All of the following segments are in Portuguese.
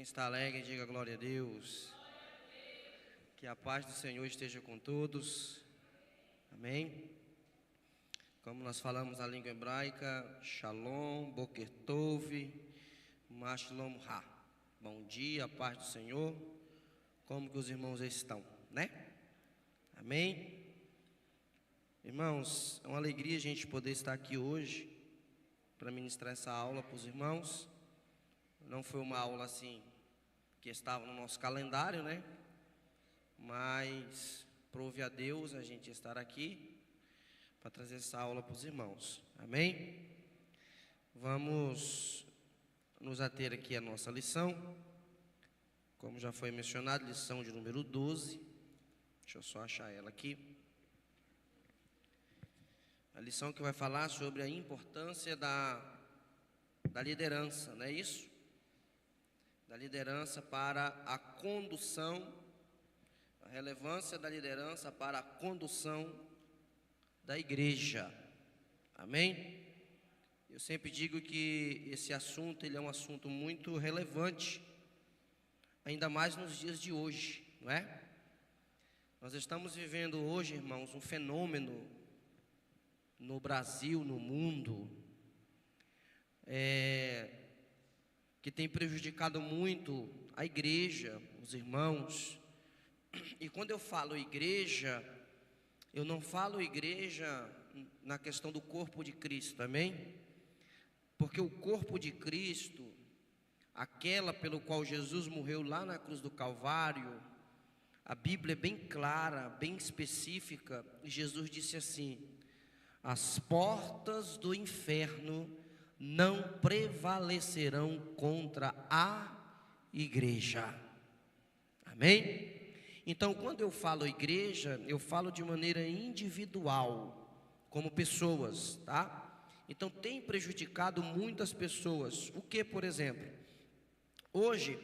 Quem está alegre, diga glória a Deus. Que a paz do Senhor esteja com todos. Amém. Como nós falamos na língua hebraica, Shalom, Boker Tov, Mashlom Ha. Bom dia, a paz do Senhor. Como que os irmãos estão, né? Amém. Irmãos, é uma alegria a gente poder estar aqui hoje para ministrar essa aula para os irmãos. Não foi uma aula assim que estava no nosso calendário, né? Mas prove a Deus a gente estar aqui para trazer essa aula para os irmãos. Amém? Vamos nos ater aqui à nossa lição. Como já foi mencionado, lição de número 12. Deixa eu só achar ela aqui. A lição que vai falar sobre a importância da liderança, não é isso? Da liderança para a condução, a relevância da liderança para a condução da igreja. Amém? Eu sempre digo que esse assunto, ele é um assunto muito relevante, ainda mais nos dias de hoje, não é? Nós estamos vivendo hoje, irmãos, um fenômeno no Brasil, no mundo, que tem prejudicado muito a igreja, os irmãos. E quando eu falo igreja, eu não falo igreja na questão do corpo de Cristo, amém? Porque o corpo de Cristo, aquela pelo qual Jesus morreu lá na cruz do Calvário, a Bíblia é bem clara, bem específica, e Jesus disse assim: as portas do inferno não prevalecerão contra a igreja. Amém? Então, quando eu falo igreja, eu falo de maneira individual, como pessoas, tá? Então, tem prejudicado muitas pessoas. O que, por exemplo? Hoje,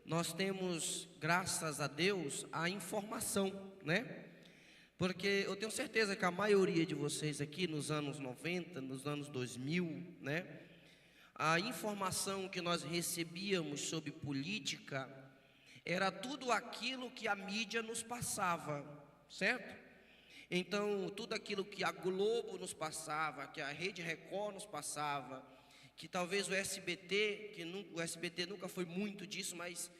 nós temos, graças a Deus, a informação, né? Porque eu tenho certeza que a maioria de vocês aqui, nos anos 90, nos anos 2000, né? A informação que nós recebíamos sobre política era tudo aquilo que a mídia nos passava, certo? Então, tudo aquilo que a Globo nos passava, que a Rede Record nos passava, que talvez o SBT, o SBT nunca foi muito disso, mas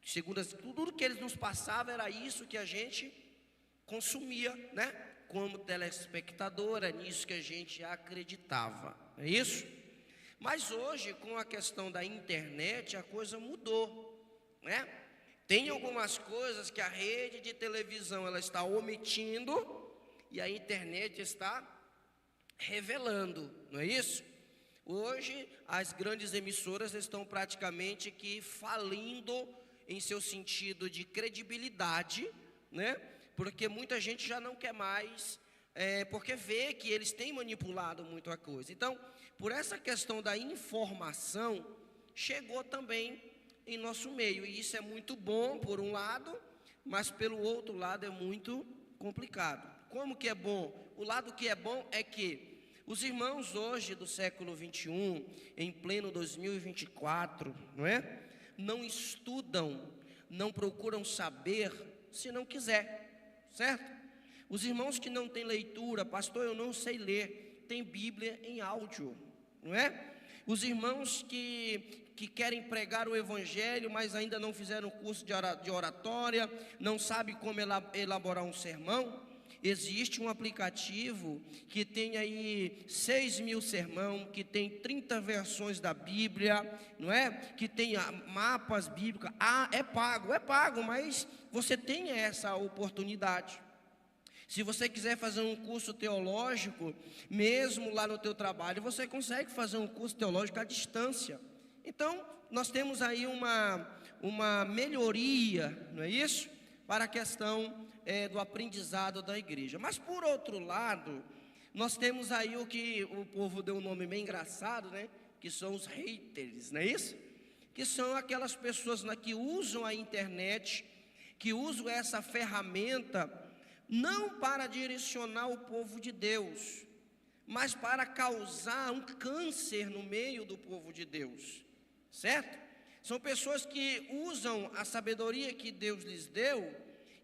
segundo tudo que eles nos passavam era isso que a gente consumia, né? Como telespectador, é nisso que a gente acreditava, é isso? Mas hoje, com a questão da internet, a coisa mudou, né? Tem algumas coisas que a rede de televisão ela está omitindo e a internet está revelando, não é isso? Hoje, as grandes emissoras estão praticamente que falindo em seu sentido de credibilidade, né? Porque muita gente já não quer mais, porque vê que eles têm manipulado muito a coisa. Então, por essa questão da informação, chegou também em nosso meio. E isso é muito bom por um lado, mas pelo outro lado é muito complicado. Como que é bom? O lado que é bom é que os irmãos hoje do século 21, em pleno 2024, não é? Não estudam, não procuram saber se não quiser, certo? Os irmãos que não têm leitura, pastor, eu não sei ler, tem Bíblia em áudio, não é? Os irmãos que querem pregar o evangelho, mas ainda não fizeram curso de oratória, não sabem como elaborar um sermão. Existe um aplicativo que tem aí 6.000 sermão, que tem 30 versões da Bíblia, não é? Que tem mapas bíblicos. É pago, mas você tem essa oportunidade. Se você quiser fazer um curso teológico, mesmo lá no teu trabalho, você consegue fazer um curso teológico à distância. Então, nós temos aí uma melhoria, não é isso? Para a questão do aprendizado da igreja. Mas, por outro lado, nós temos aí o que o povo deu um nome bem engraçado, né? Que são os haters, não é isso? Que são aquelas pessoas que usam a internet, que usam essa ferramenta, não para direcionar o povo de Deus, mas para causar um câncer no meio do povo de Deus, certo? São pessoas que usam a sabedoria que Deus lhes deu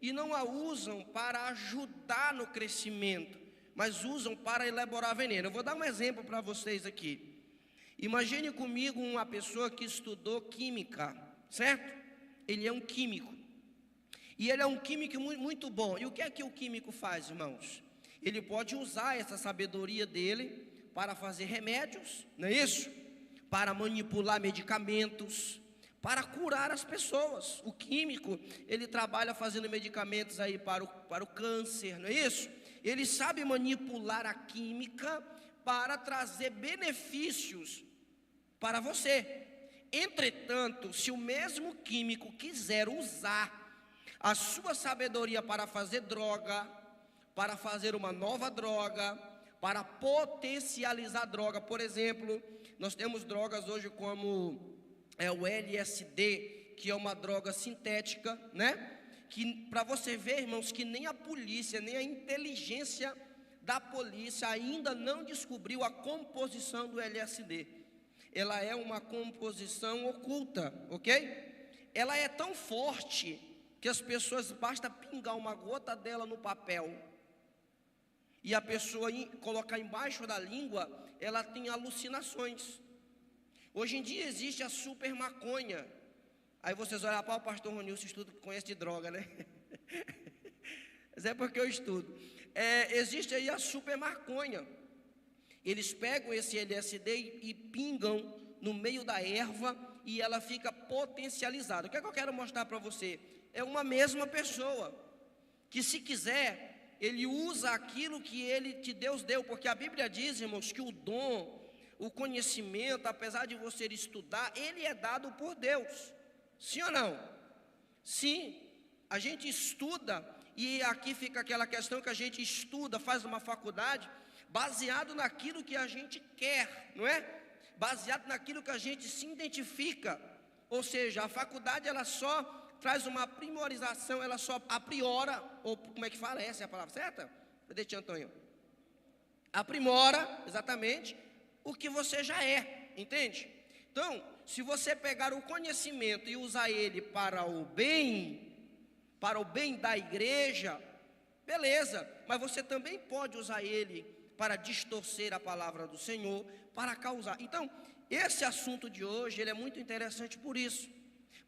e não a usam para ajudar no crescimento, mas usam para elaborar veneno. Eu vou dar um exemplo para vocês aqui. Imagine comigo uma pessoa que estudou química, certo? Ele é um químico. E ele é um químico muito bom. E o que é que o químico faz, irmãos? Ele pode usar essa sabedoria dele para fazer remédios, não é isso? Para manipular medicamentos, para curar as pessoas. O químico, ele trabalha fazendo medicamentos aí para o câncer, não é isso? Ele sabe manipular a química para trazer benefícios para você. Entretanto, se o mesmo químico quiser usar a sua sabedoria para fazer droga, para fazer uma nova droga, para potencializar a droga, por exemplo, nós temos drogas hoje como o LSD, que é uma droga sintética, né? Que para você ver, irmãos, que nem a polícia, nem a inteligência da polícia ainda não descobriu a composição do LSD. Ela é uma composição oculta, ok? Ela é tão forte que as pessoas, basta pingar uma gota dela no papel e a pessoa colocar embaixo da língua, ela tem alucinações. Hoje em dia existe a super maconha. Aí vocês olham para o pastor Ronilson, estuda, conhece de droga, né? Mas é porque eu estudo. Existe aí a super maconha. Eles pegam esse LSD e pingam no meio da erva e ela fica potencializada. O que é que eu quero mostrar para você? É uma mesma pessoa que, se quiser, ele usa aquilo que Deus deu, porque a Bíblia diz, irmãos, que o dom, o conhecimento, apesar de você estudar, ele é dado por Deus. Sim ou não? Sim, a gente estuda, e aqui fica aquela questão que a gente estuda, faz uma faculdade, baseado naquilo que a gente quer, não é? Baseado naquilo que a gente se identifica. Ou seja, a faculdade ela só traz uma aprimorização, ela só apriora, ou como é que fala? Essa é a palavra certa? Cadê tia Antônio? Aprimora, exatamente, o que você já é, entende? Então, se você pegar o conhecimento e usar ele para o bem da igreja, beleza, mas você também pode usar ele para distorcer a palavra do Senhor, para causar. Então, esse assunto de hoje, ele é muito interessante por isso,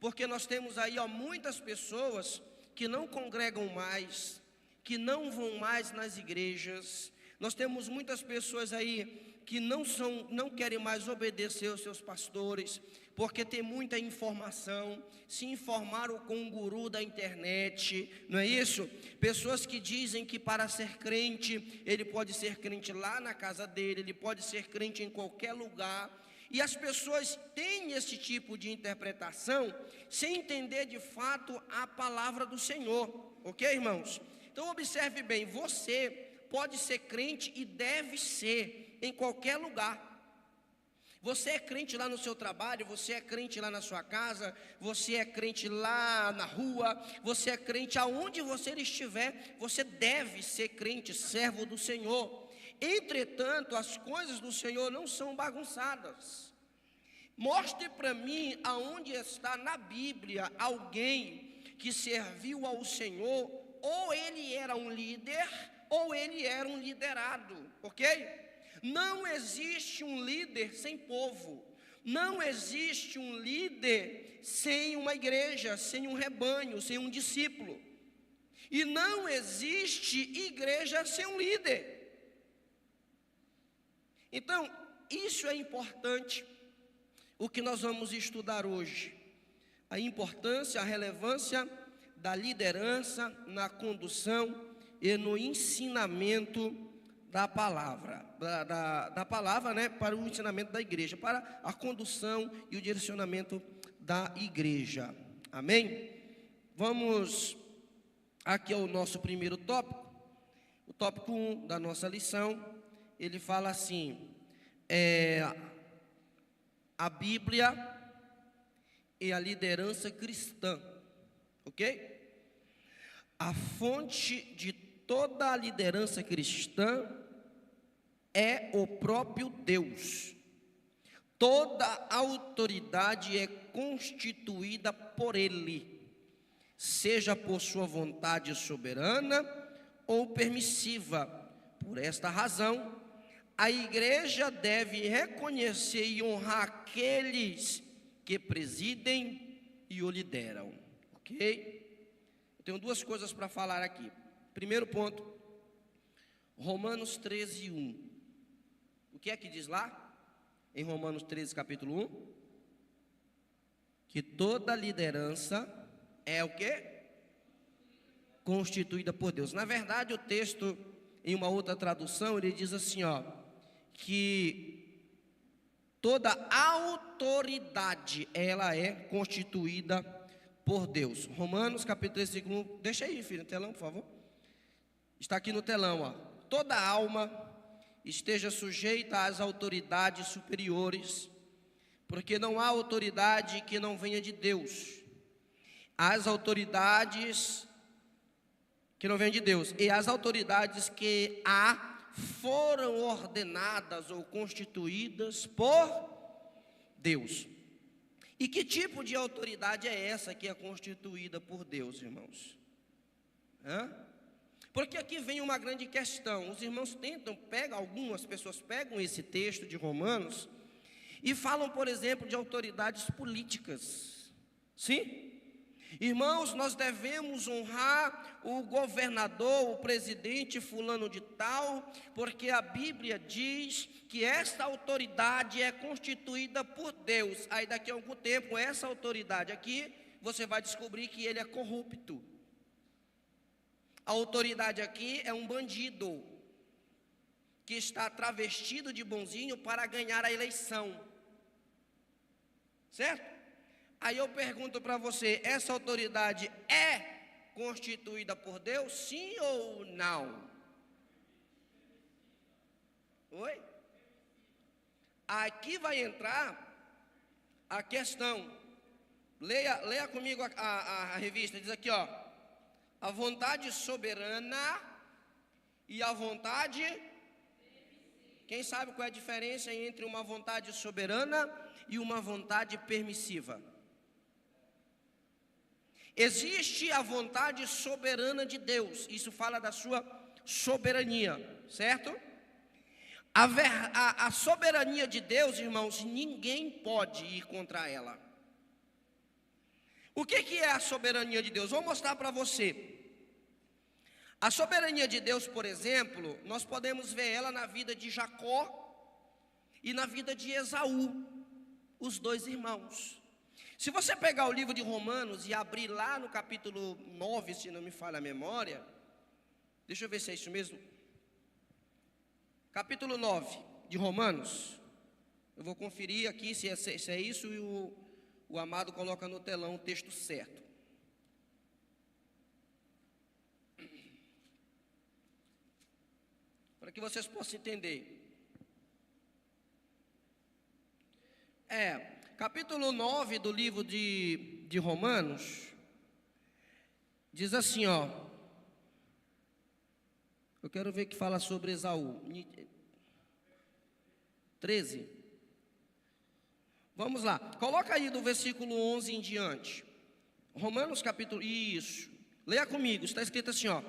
porque nós temos aí muitas pessoas que não congregam mais, que não vão mais nas igrejas. Nós temos muitas pessoas aí que não querem mais obedecer aos seus pastores, porque tem muita informação, se informaram com um guru da internet, não é isso? Pessoas que dizem que para ser crente, ele pode ser crente lá na casa dele, ele pode ser crente em qualquer lugar, e as pessoas têm esse tipo de interpretação, sem entender de fato a palavra do Senhor, ok, irmãos? Então observe bem, você pode ser crente e deve ser em qualquer lugar. Você é crente lá no seu trabalho, você é crente lá na sua casa, você é crente lá na rua, você é crente aonde você estiver, você deve ser crente, servo do Senhor. Entretanto, as coisas do Senhor não são bagunçadas. Mostre para mim aonde está na Bíblia alguém que serviu ao Senhor, ou ele era um líder, ou ele era um liderado, ok? Não existe um líder sem povo, não existe um líder sem uma igreja, sem um rebanho, sem um discípulo, e não existe igreja sem um líder. Então, isso é importante, o que nós vamos estudar hoje, a importância, a relevância da liderança na condução e no ensinamento da palavra, da palavra, né, para o ensinamento da igreja, para a condução e o direcionamento da igreja. Amém? Vamos aqui ao nosso primeiro tópico, o tópico 1 da nossa lição. Ele fala assim, a Bíblia e a liderança cristã, ok? A fonte de toda a liderança cristã é o próprio Deus. Toda autoridade é constituída por ele, seja por sua vontade soberana ou permissiva. Por esta razão, a igreja deve reconhecer e honrar aqueles que presidem e o lideram. Ok? Eu tenho duas coisas para falar aqui. Primeiro ponto, Romanos 13, 1. O que é que diz lá? Em Romanos 13, capítulo 1? Que toda liderança é o quê? Constituída por Deus. Na verdade, o texto, em uma outra tradução, ele diz assim, ó, que toda autoridade, ela é constituída por Deus. Romanos, capítulo 13, versículo 1. Deixa aí, filho, no telão, por favor. Está aqui no telão, ó. Toda alma esteja sujeita às autoridades superiores, porque não há autoridade que não venha de Deus. As autoridades que não venham de Deus, e as autoridades que há foram ordenadas ou constituídas por Deus. E que tipo de autoridade é essa que é constituída por Deus, irmãos? Porque aqui vem uma grande questão. Os irmãos algumas pessoas pegam esse texto de Romanos e falam, por exemplo, de autoridades políticas. Sim? Irmãos, nós devemos honrar o governador, o presidente fulano de tal, porque a Bíblia diz que esta autoridade é constituída por Deus. Aí daqui a algum tempo, essa autoridade aqui, você vai descobrir que ele é corrupto. A autoridade aqui é um bandido, que está travestido de bonzinho para ganhar a eleição. Certo? Aí eu pergunto para você, essa autoridade é constituída por Deus, sim ou não? Oi? Aqui vai entrar a questão. Leia comigo a revista, diz aqui, ó. A vontade soberana e a vontade... Quem sabe qual é a diferença entre uma vontade soberana e uma vontade permissiva? Existe a vontade soberana de Deus, isso fala da sua soberania, certo? A soberania de Deus, irmãos, ninguém pode ir contra ela. O que é a soberania de Deus? Vou mostrar para você. A soberania de Deus, por exemplo, nós podemos ver ela na vida de Jacó e na vida de Esaú, os dois irmãos. Se você pegar o livro de Romanos e abrir lá no capítulo 9, se não me falha a memória, deixa eu ver se é isso mesmo. Capítulo 9 de Romanos, eu vou conferir aqui se é isso e o amado coloca no telão o texto certo. Para que vocês possam entender. Capítulo 9 do livro de Romanos, diz assim, ó. Eu quero ver que fala sobre Esaú. 13. Vamos lá. Coloca aí do versículo 11 em diante. Romanos capítulo... Isso. Leia comigo. Está escrito assim, ó.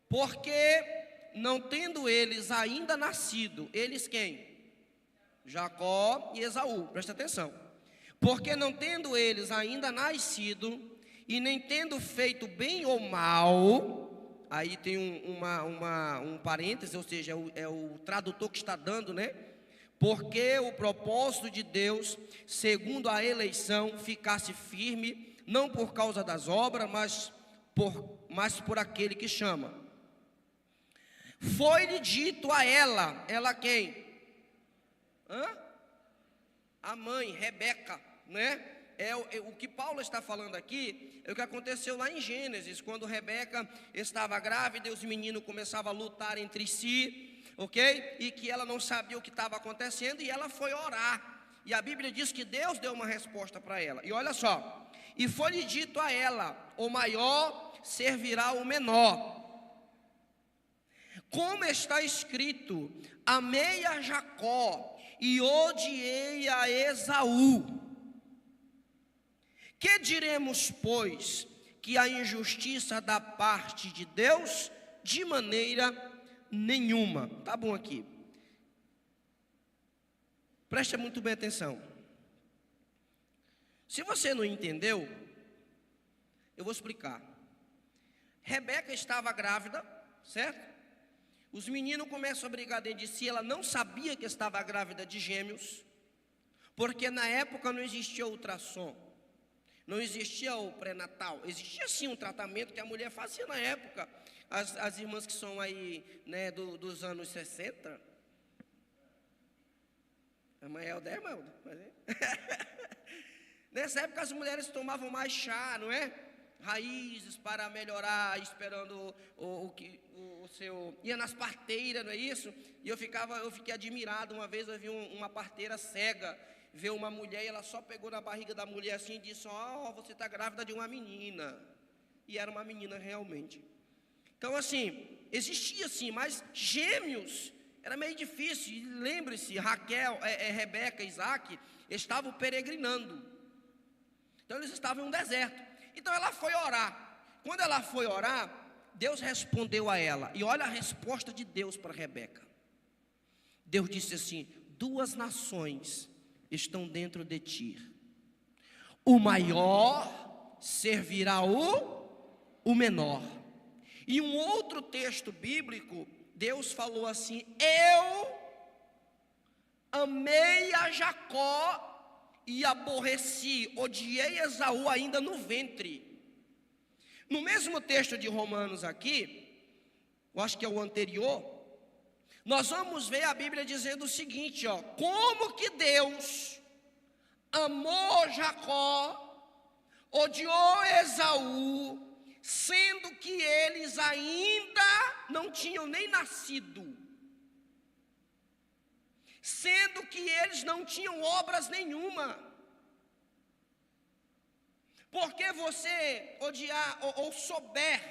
Porque não tendo eles ainda nascido, eles quem? Jacó e Esaú, presta atenção. Porque não tendo eles ainda nascido, e nem tendo feito bem ou mal, aí tem um parêntese, ou seja, é o tradutor que está dando, né? Porque o propósito de Deus, segundo a eleição, ficasse firme, não por causa das obras, mas por aquele que chama. Foi-lhe dito a ela quem? A mãe, Rebeca, né? O que Paulo está falando aqui é o que aconteceu lá em Gênesis, quando Rebeca estava grávida e os meninos começavam a lutar entre si, ok? E que ela não sabia o que estava acontecendo e ela foi orar. E a Bíblia diz que Deus deu uma resposta para ela. E olha só, e foi-lhe dito a ela, o maior servirá o menor. Como está escrito, amei a Jacó e odiei a Esaú. Que diremos, pois? Que a injustiça da parte de Deus? De maneira nenhuma. Tá bom aqui. Preste muito bem atenção. Se você não entendeu, eu vou explicar. Rebeca estava grávida, certo? Os meninos começam a brigar dentro de si. Ela não sabia que estava grávida de gêmeos, porque na época não existia ultrassom, não existia o pré-natal. Existia sim um tratamento que a mulher fazia na época. As irmãs que são aí, né, dos anos 60. Amanhã é o 10, irmão. Nessa época as mulheres tomavam mais chá, não é? Raízes para melhorar, esperando o seu... Ia nas parteiras, não é isso? E eu fiquei admirado. Uma vez eu vi uma parteira cega ver uma mulher, e ela só pegou na barriga da mulher assim e disse: ó, você está grávida de uma menina. E era uma menina realmente. Então assim, existia sim, mas gêmeos era meio difícil. E lembre-se, Raquel, Rebeca, Isaac estavam peregrinando. Então eles estavam em um deserto. Então ela foi orar. Quando ela foi orar, Deus respondeu a ela. E olha a resposta de Deus para Rebeca. Deus disse assim: 2 nações estão dentro de ti. O maior servirá o menor. E um outro texto bíblico, Deus falou assim: eu amei a Jacó e aborreci, odiei Esaú ainda no ventre. No mesmo texto de Romanos aqui, eu acho que é o anterior, nós vamos ver a Bíblia dizendo o seguinte, ó: como que Deus amou Jacó, odiou Esaú, sendo que eles ainda não tinham nem nascido, sendo que eles não tinham obras nenhuma. Porque você odiar ou souber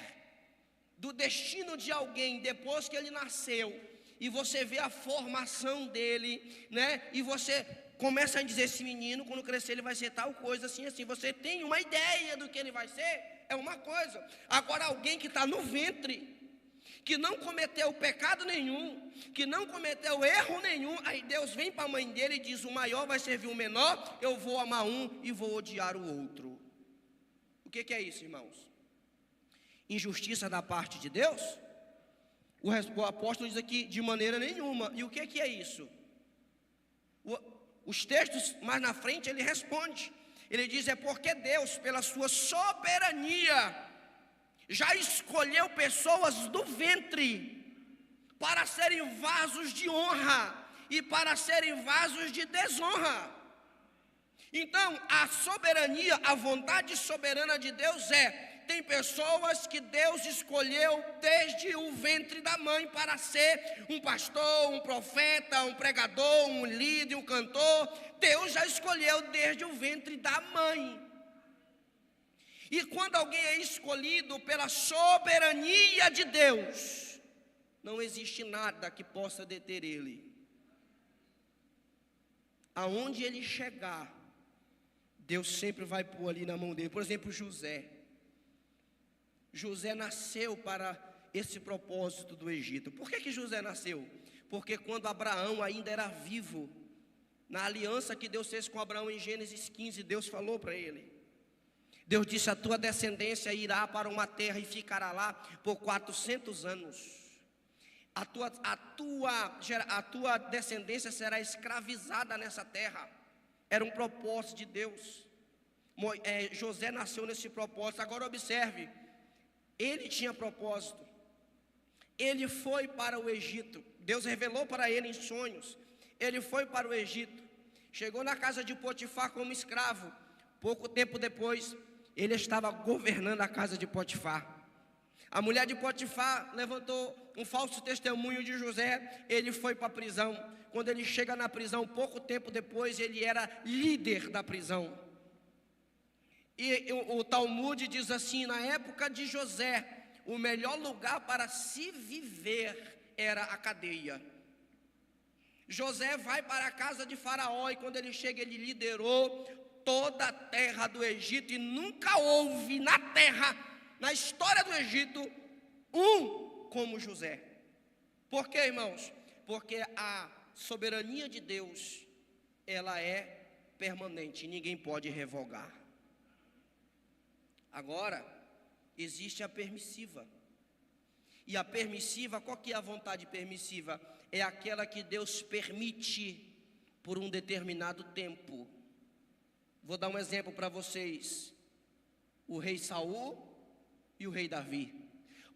do destino de alguém depois que ele nasceu, e você vê a formação dele, né? E você começa a dizer: esse menino, quando crescer, ele vai ser tal coisa, assim, assim. Você tem uma ideia do que ele vai ser, é uma coisa. Agora, alguém que está no ventre, que não cometeu pecado nenhum, que não cometeu erro nenhum, aí Deus vem para a mãe dele e diz: o maior vai servir o menor, eu vou amar um e vou odiar o outro. O que é isso, irmãos? Injustiça da parte de Deus? O apóstolo diz aqui: de maneira nenhuma. E o que é isso? Os textos mais na frente ele responde. Ele diz: é porque Deus, pela sua soberania, já escolheu pessoas do ventre para serem vasos de honra e para serem vasos de desonra. Então, a soberania, a vontade soberana de Deus tem pessoas que Deus escolheu desde o ventre da mãe para ser um pastor, um profeta, um pregador, um líder, um cantor. Deus já escolheu desde o ventre da mãe. E quando alguém é escolhido pela soberania de Deus, não existe nada que possa deter ele. Aonde ele chegar, Deus sempre vai pôr ali na mão dele. Por exemplo, José. José nasceu para esse propósito do Egito. Por que José nasceu? Porque quando Abraão ainda era vivo, na aliança que Deus fez com Abraão em Gênesis 15, Deus falou para ele. Deus disse: a tua descendência irá para uma terra e ficará lá por 400 anos. A tua descendência será escravizada nessa terra. Era um propósito de Deus. José nasceu nesse propósito. Agora observe, ele tinha propósito. Ele foi para o Egito. Deus revelou para ele em sonhos. Ele foi para o Egito. Chegou na casa de Potifar como escravo. Pouco tempo depois, ele estava governando a casa de Potifar. A mulher de Potifar levantou um falso testemunho de José. Ele foi para a prisão. Quando ele chega na prisão, pouco tempo depois, ele era líder da prisão. E o Talmud diz assim: na época de José, o melhor lugar para se viver era a cadeia. José vai para a casa de Faraó, e quando ele chega, ele liderou toda a terra do Egito, e nunca houve na terra, na história do Egito, um como José. Por quê, irmãos? Porque a soberania de Deus, ela é permanente, ninguém pode revogar. Agora, existe a permissiva. E a permissiva, qual que é a vontade permissiva? É aquela que Deus permite por um determinado tempo. Vou dar um exemplo para vocês. O rei Saul e o rei Davi.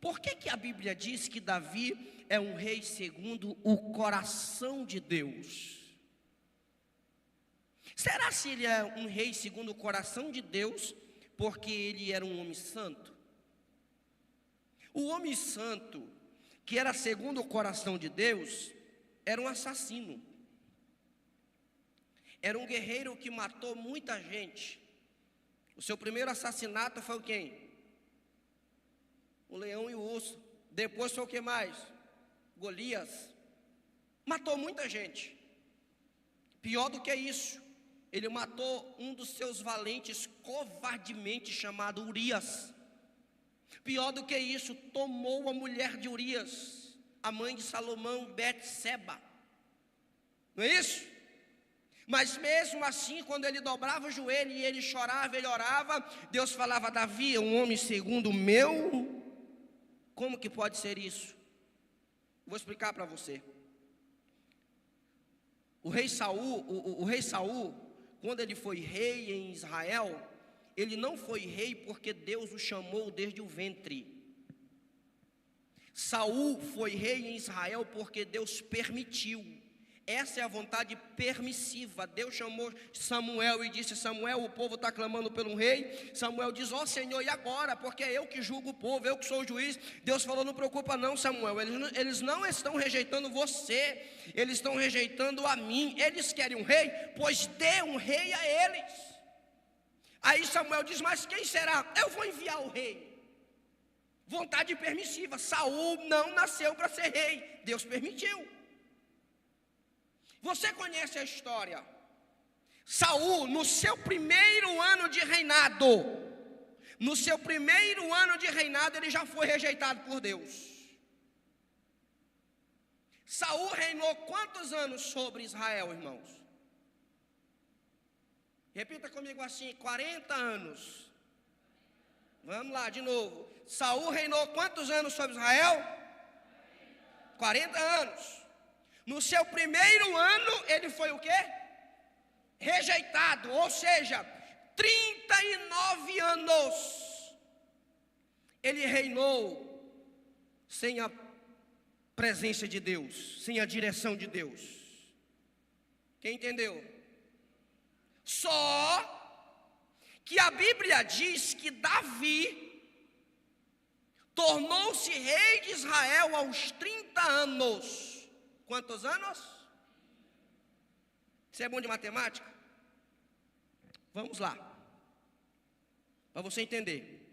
Por que a Bíblia diz que Davi é um rei segundo o coração de Deus? Será se ele é um rei segundo o coração de Deus porque ele era um homem santo? O homem santo, que era segundo o coração de Deus, era um assassino. Era um guerreiro que matou muita gente. O seu primeiro assassinato foi quem? O leão e o urso. Depois foi o que mais? Golias. Matou muita gente. Pior do que isso, ele matou um dos seus valentes covardemente, chamado Urias. Pior do que isso, tomou a mulher de Urias, a mãe de Salomão, Betseba. Não é isso? Mas mesmo assim, quando ele dobrava o joelho e ele chorava, ele orava, Deus falava: Davi é um homem segundo o meu. Como que pode ser isso? Vou explicar para você. O rei Saul, quando ele foi rei em Israel, ele não foi rei porque Deus o chamou desde o ventre. Saul foi rei em Israel porque Deus permitiu. Essa é a vontade permissiva. Deus chamou Samuel e disse: Samuel, o povo está clamando pelo rei. Samuel diz: ó Senhor, e agora? Porque é eu que julgo o povo, eu que sou o juiz. Deus falou: não preocupa não, Samuel, eles não estão rejeitando você, eles estão rejeitando a mim. Eles querem um rei, pois dê um rei a eles. Aí Samuel diz: mas quem será? Eu vou enviar o rei. Vontade permissiva. Saul não nasceu para ser rei, Deus permitiu. Você conhece a história? Saul, no seu primeiro ano de reinado, ele já foi rejeitado por Deus. Saul reinou quantos anos sobre Israel, irmãos? Repita comigo assim: 40 anos. Vamos lá, de novo. Saul reinou quantos anos sobre Israel? 40 anos. No seu primeiro ano, ele foi o quê? Rejeitado, ou seja, 39 anos. Ele reinou sem a presença de Deus, sem a direção de Deus. Quem entendeu? Só que a Bíblia diz que Davi tornou-se rei de Israel aos 30 anos. Quantos anos? Você é bom de matemática? Vamos lá, para você entender.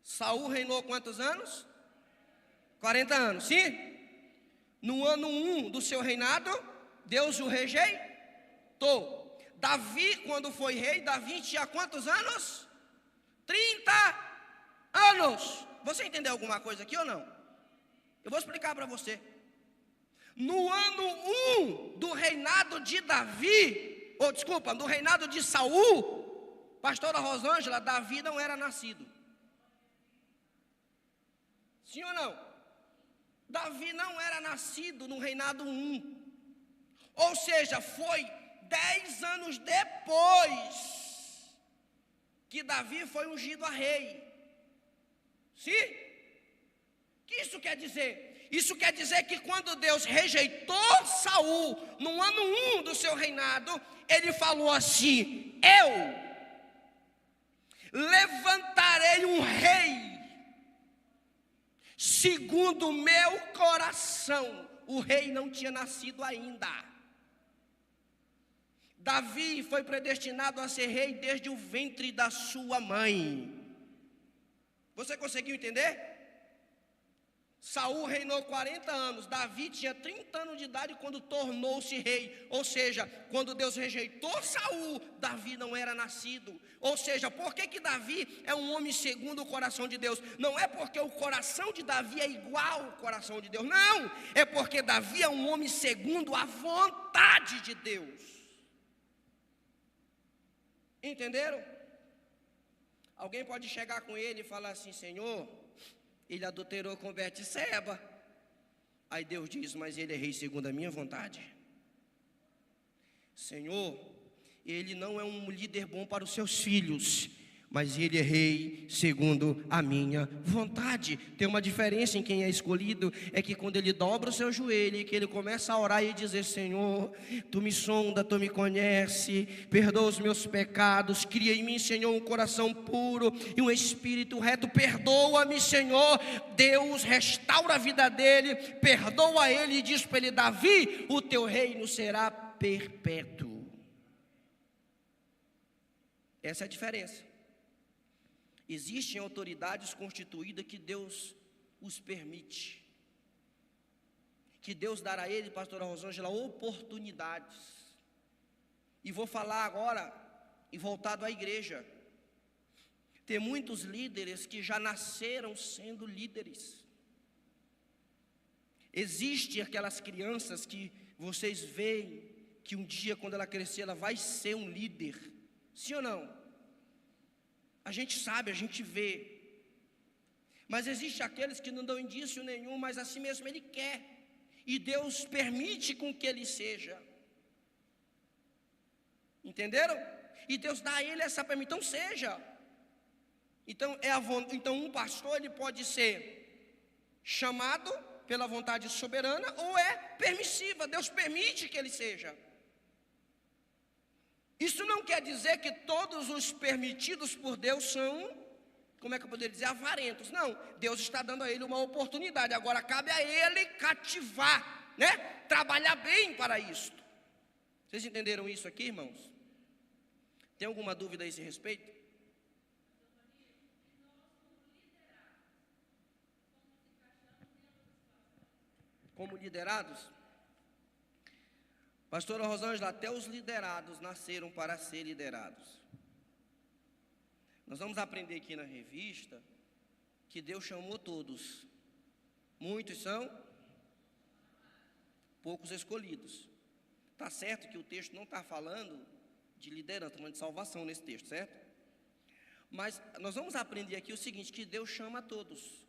Saul reinou quantos anos? 40 anos, sim? No ano 1 do seu reinado, Deus o rejeitou. Davi, quando foi rei, Davi tinha quantos anos? 30 anos. Você entendeu alguma coisa aqui ou não? Eu vou explicar para você. No ano 1 do reinado de Davi, do reinado de Saul, pastora Rosângela, Davi não era nascido. Sim ou não? Davi não era nascido no reinado 1. Ou seja, foi 10 anos depois que Davi foi ungido a rei. Sim? O que isso quer dizer? Isso quer dizer que quando Deus rejeitou Saul no ano 1 do seu reinado, ele falou assim: eu levantarei um rei segundo o meu coração. O rei não tinha nascido ainda. Davi foi predestinado a ser rei desde o ventre da sua mãe. Você conseguiu entender? Saul reinou 40 anos, Davi tinha 30 anos de idade quando tornou-se rei. Ou seja, quando Deus rejeitou Saul, Davi não era nascido. Ou seja, por que Davi é um homem segundo o coração de Deus? Não é porque o coração de Davi é igual ao coração de Deus, não. É porque Davi é um homem segundo a vontade de Deus. Entenderam? Alguém pode chegar com ele e falar assim: Senhor, ele adulterou com Betseba. Aí Deus diz: mas ele é rei segundo a minha vontade. Senhor, ele não é um líder bom para os seus filhos, mas ele é rei segundo a minha vontade. Tem uma diferença em quem é escolhido, é que quando ele dobra o seu joelho e que ele começa a orar e dizer: Senhor, tu me sonda, tu me conhece, perdoa os meus pecados, cria em mim, Senhor, um coração puro e um espírito reto, perdoa-me, Senhor. Deus restaura a vida dele, perdoa ele e diz para ele: Davi, o teu reino será perpétuo. Essa é a diferença. Existem autoridades constituídas que Deus os permite, que Deus dará a ele, pastora Rosângela, oportunidades. E vou falar agora, e voltado à igreja. Tem muitos líderes que já nasceram sendo líderes. Existem aquelas crianças que vocês veem, que um dia quando ela crescer, ela vai ser um líder. Sim ou não? A gente sabe, a gente vê. Mas existe aqueles que não dão indício nenhum, mas assim mesmo ele quer. E Deus permite com que ele seja. Entenderam? E Deus dá a ele essa permissão, então seja. Então um pastor, ele pode ser chamado pela vontade soberana ou é permissiva. Deus permite que ele seja. Isso não quer dizer que todos os permitidos por Deus são, como é que eu poderia dizer, avarentos. Não, Deus está dando a ele uma oportunidade. Agora cabe a ele cativar, né? Trabalhar bem para isto. Vocês entenderam isso aqui, irmãos? Tem alguma dúvida a esse respeito? Como liderados? Pastora Rosângela, até os liderados nasceram para ser liderados. Nós vamos aprender aqui na revista que Deus chamou todos. Muitos são, poucos escolhidos. Está certo que o texto não está falando de liderança, está falando de salvação nesse texto, certo? Mas nós vamos aprender aqui o seguinte, que Deus chama a todos.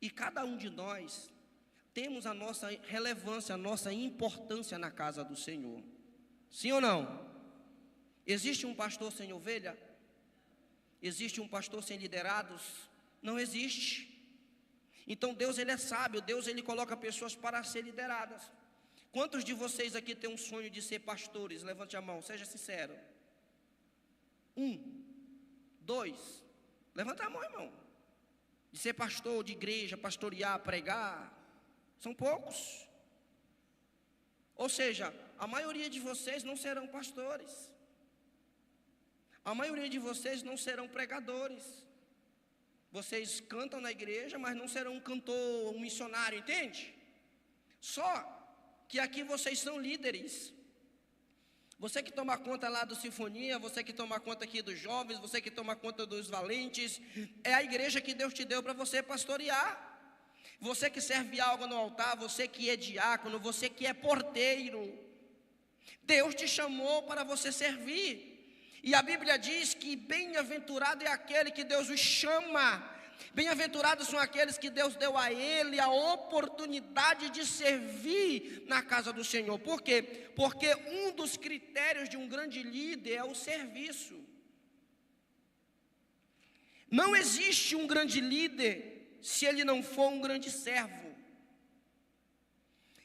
E cada um de nós temos a nossa relevância, a nossa importância na casa do Senhor. Sim ou não? Existe um pastor sem ovelha? Existe um pastor sem liderados? Não existe. Então Deus, ele é sábio, Deus, ele coloca pessoas para ser lideradas. Quantos de vocês aqui têm um sonho de ser pastores? Levante a mão, seja sincero. 1, 2, levanta a mão, irmão. De ser pastor de igreja, pastorear, pregar. São poucos. Ou seja, a maioria de vocês não serão pastores. A maioria de vocês não serão pregadores. Vocês cantam na igreja, mas não serão um cantor, um missionário, entende? Só que aqui vocês são líderes. Você que toma conta lá do Sinfonia, você que toma conta aqui dos jovens, você que toma conta dos valentes, é a igreja que Deus te deu para você pastorear. Você que serve algo no altar, você que é diácono, você que é porteiro, Deus te chamou para você servir. E a Bíblia diz que bem-aventurado é aquele que Deus os chama. Bem-aventurados são aqueles que Deus deu a ele a oportunidade de servir na casa do Senhor. Por quê? Porque um dos critérios de um grande líder é o serviço. Não existe um grande líder se ele não for um grande servo.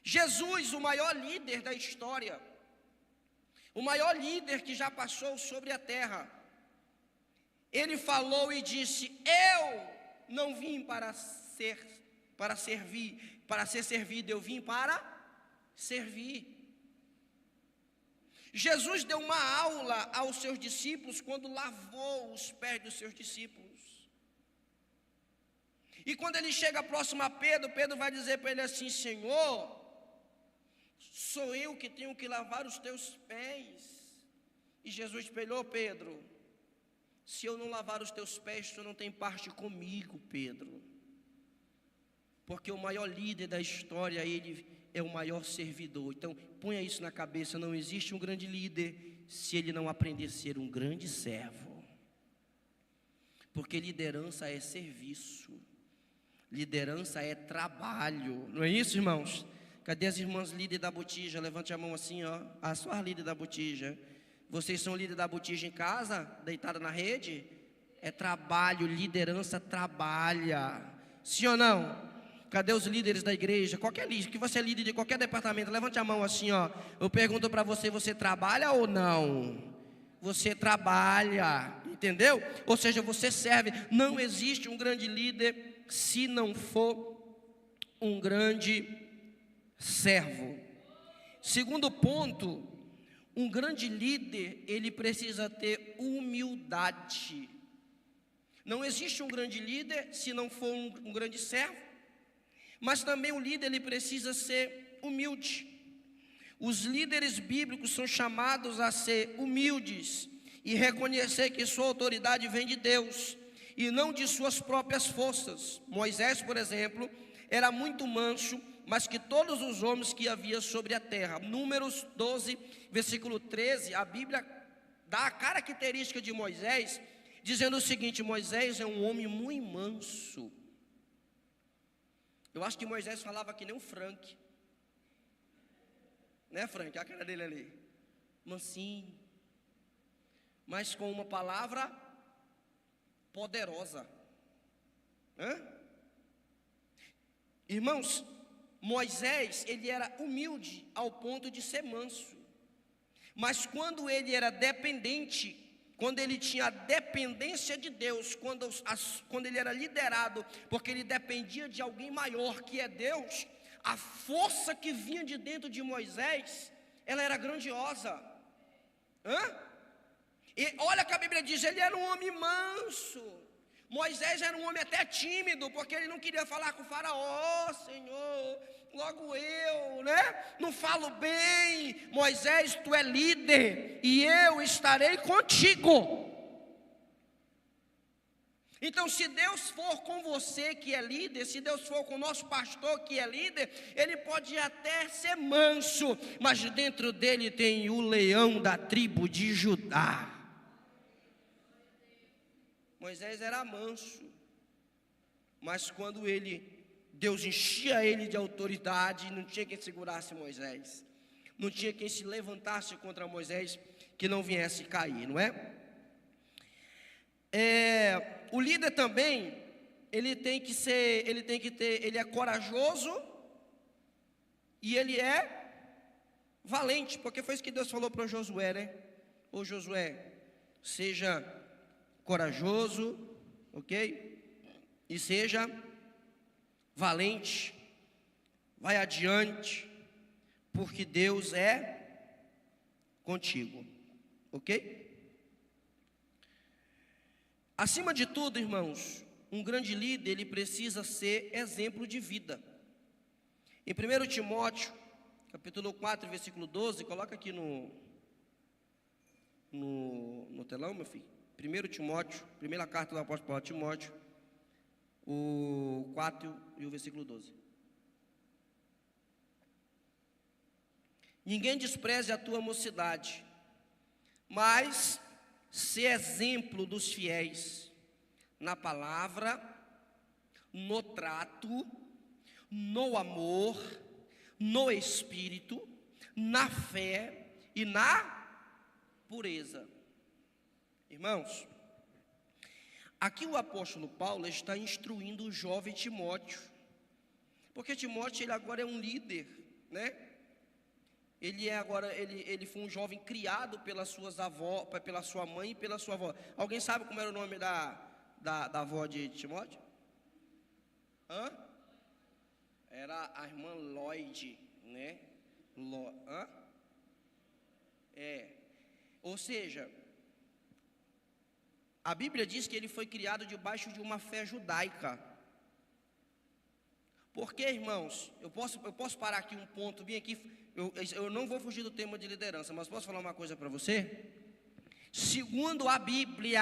Jesus, o maior líder da história, o maior líder que já passou sobre a terra, ele falou e disse: eu não vim para ser servido, eu vim para servir. Jesus deu uma aula aos seus discípulos quando lavou os pés dos seus discípulos. E quando ele chega próximo a Pedro, Pedro vai dizer para ele assim: Senhor, sou eu que tenho que lavar os teus pés. E Jesus espelhou: Pedro, se eu não lavar os teus pés, tu não tem parte comigo, Pedro. Porque o maior líder da história, ele é o maior servidor. Então, ponha isso na cabeça: não existe um grande líder se ele não aprender a ser um grande servo. Porque liderança é serviço, liderança é trabalho, não é isso, irmãos? Cadê as irmãs líderes da botija? Levante a mão assim, ó. As suas líderes da botija. Vocês são líderes da botija em casa, deitada na rede? É trabalho, liderança trabalha. Sim ou não? Cadê os líderes da igreja? Qualquer líder, que você é líder de qualquer departamento, levante a mão assim, ó. Eu pergunto para você: você trabalha ou não? Você trabalha, entendeu? Ou seja, você serve. Não existe um grande líder se não for um grande servo. Segundo ponto, um grande líder, ele precisa ter humildade. Não existe um grande líder se não for um grande servo. Mas também o líder, ele precisa ser humilde. Os líderes bíblicos são chamados a ser humildes e reconhecer que sua autoridade vem de Deus e não de suas próprias forças. Moisés, por exemplo, era muito manso, mas que todos os homens que havia sobre a terra. Números 12, versículo 13, a Bíblia dá a característica de Moisés, dizendo o seguinte: Moisés é um homem muito manso. Eu acho que Moisés falava que nem o Frank. Né, Frank? Olha a cara dele ali. Mansinho. Mas com uma palavra poderosa. Irmãos, Moisés, ele era humilde ao ponto de ser manso. Mas quando ele era dependente, quando ele tinha a dependência de Deus, quando ele era liderado, porque ele dependia de alguém maior que é Deus, a força que vinha de dentro de Moisés, ela era grandiosa. E olha que a Bíblia diz: ele era um homem manso. Moisés era um homem até tímido, porque ele não queria falar com o faraó. Senhor, logo eu, né? Não falo bem. Moisés, tu é líder e eu estarei contigo. Então, se Deus for com você que é líder, se Deus for com o nosso pastor que é líder, ele pode até ser manso, mas dentro dele tem o leão da tribo de Judá. Moisés era manso, mas quando Deus enchia ele de autoridade, não tinha quem segurasse Moisés, não tinha quem se levantasse contra Moisés que não viesse cair, não é? O líder também, ele é corajoso e ele é valente, porque foi isso que Deus falou para Josué, né? Ô Josué, seja corajoso, ok? E seja valente, vai adiante, porque Deus é contigo, ok? Acima de tudo, irmãos, um grande líder, ele precisa ser exemplo de vida. Em 1 Timóteo, capítulo 4, versículo 12, coloca aqui no telão, meu filho. 1 Timóteo, primeira carta do apóstolo Paulo a Timóteo, o 4 e o versículo 12. Ninguém despreze a tua mocidade, mas se exemplo dos fiéis na palavra, no trato, no amor, no espírito, na fé e na pureza. Irmãos, aqui o apóstolo Paulo está instruindo o jovem Timóteo, porque Timóteo, ele agora é um líder, né? Ele foi um jovem criado pelas suas avós, pela sua mãe e pela sua avó. Alguém sabe como era o nome da avó de Timóteo? Era a irmã Lloyd, né? Ou seja, a Bíblia diz que ele foi criado debaixo de uma fé judaica. Porque, irmãos, eu posso parar aqui um ponto, bem aqui, eu não vou fugir do tema de liderança, mas posso falar uma coisa para você? Segundo a Bíblia,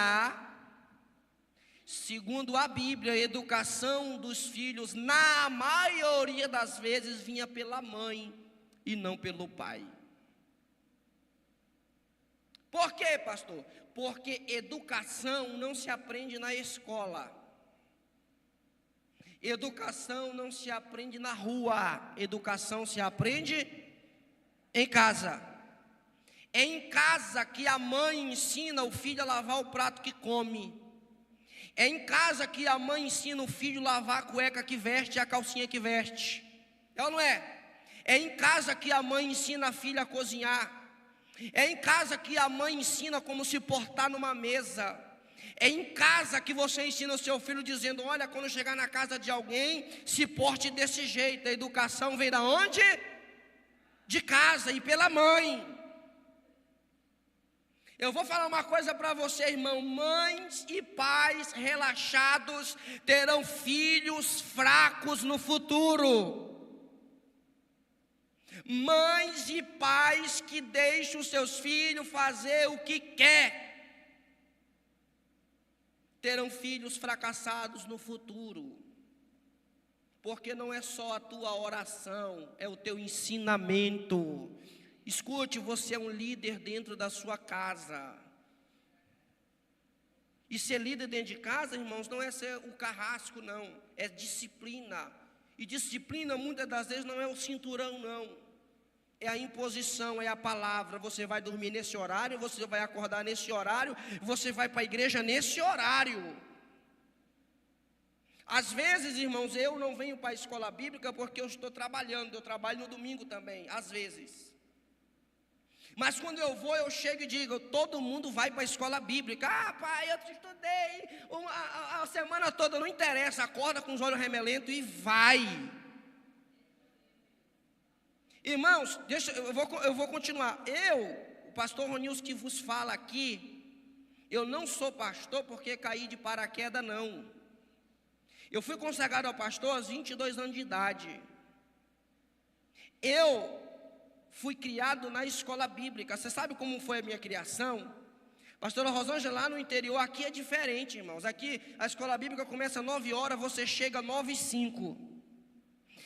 a educação dos filhos, na maioria das vezes, vinha pela mãe e não pelo pai. Por quê, pastor? Porque educação não se aprende na escola. Educação não se aprende na rua. Educação se aprende em casa. É em casa que a mãe ensina o filho a lavar o prato que come. É em casa que a mãe ensina o filho a lavar a cueca que veste e a calcinha que veste. É ou não é? É em casa que a mãe ensina a filha a cozinhar. É em casa que a mãe ensina como se portar numa mesa. É em casa que você ensina o seu filho dizendo: olha, quando chegar na casa de alguém, se porte desse jeito. A educação vem da onde? De casa e pela mãe. Eu vou falar uma coisa para você, irmão: mães e pais relaxados terão filhos fracos no futuro. Mães e pais que deixam os seus filhos fazer o que quer terão filhos fracassados no futuro. Porque não é só a tua oração, é o teu ensinamento. Escute, você é um líder dentro da sua casa. E ser líder dentro de casa, irmãos, não é ser o carrasco, não. É disciplina. E disciplina, muitas das vezes, não é o cinturão, não. É a imposição, é a palavra. Você vai dormir nesse horário, você vai acordar nesse horário, você vai para a igreja nesse horário. Às vezes, irmãos, eu não venho para a escola bíblica porque eu estou trabalhando. Eu trabalho no domingo também, às vezes. Mas quando eu vou, eu chego e digo: todo mundo vai para a escola bíblica. Ah, pai, eu estudei a semana toda, não interessa. Acorda com os olhos remelentos e vai. Irmãos, eu vou continuar. O pastor Ronilson que vos fala aqui, eu não sou pastor porque caí de paraquedas, não. Eu fui consagrado ao pastor aos 22 anos de idade. Eu fui criado na escola bíblica. Você sabe como foi a minha criação? Pastora Rosângela, lá no interior, aqui é diferente, irmãos. Aqui a escola bíblica começa às 9 horas, você chega às 9h05.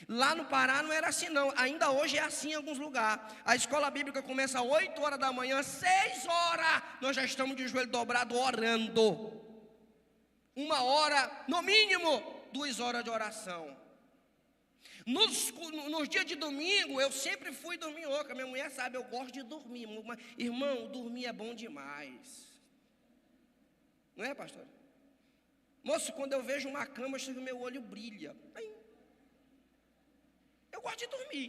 Lá no Pará não era assim não, ainda hoje é assim em alguns lugares. A escola bíblica começa às 8 horas da manhã, 6 horas, nós já estamos de joelho dobrado orando. 1 hora, no mínimo, 2 horas de oração. Nos dias de domingo, eu sempre fui dormir oca. Minha mulher sabe, eu gosto de dormir. Irmão, dormir é bom demais. Não é, pastor? Moço, quando eu vejo uma cama, meu olho brilha. Eu gosto de dormir.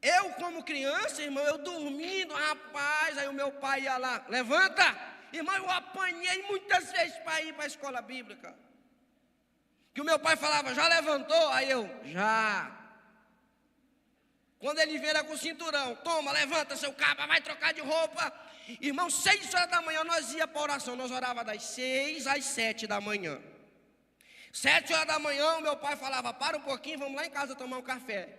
Eu, como criança, irmão, eu dormindo, rapaz, aí o meu pai ia lá: levanta. Irmão, eu apanhei muitas vezes para ir para a escola bíblica. Que o meu pai falava: já levantou? Aí eu: já. Quando ele viera com o cinturão: toma, levanta seu capa, vai trocar de roupa. Irmão, 6 horas da manhã nós ia para a oração. Nós orava das 6 às 7 da manhã. 7 horas da manhã, o meu pai falava: para um pouquinho, vamos lá em casa tomar um café.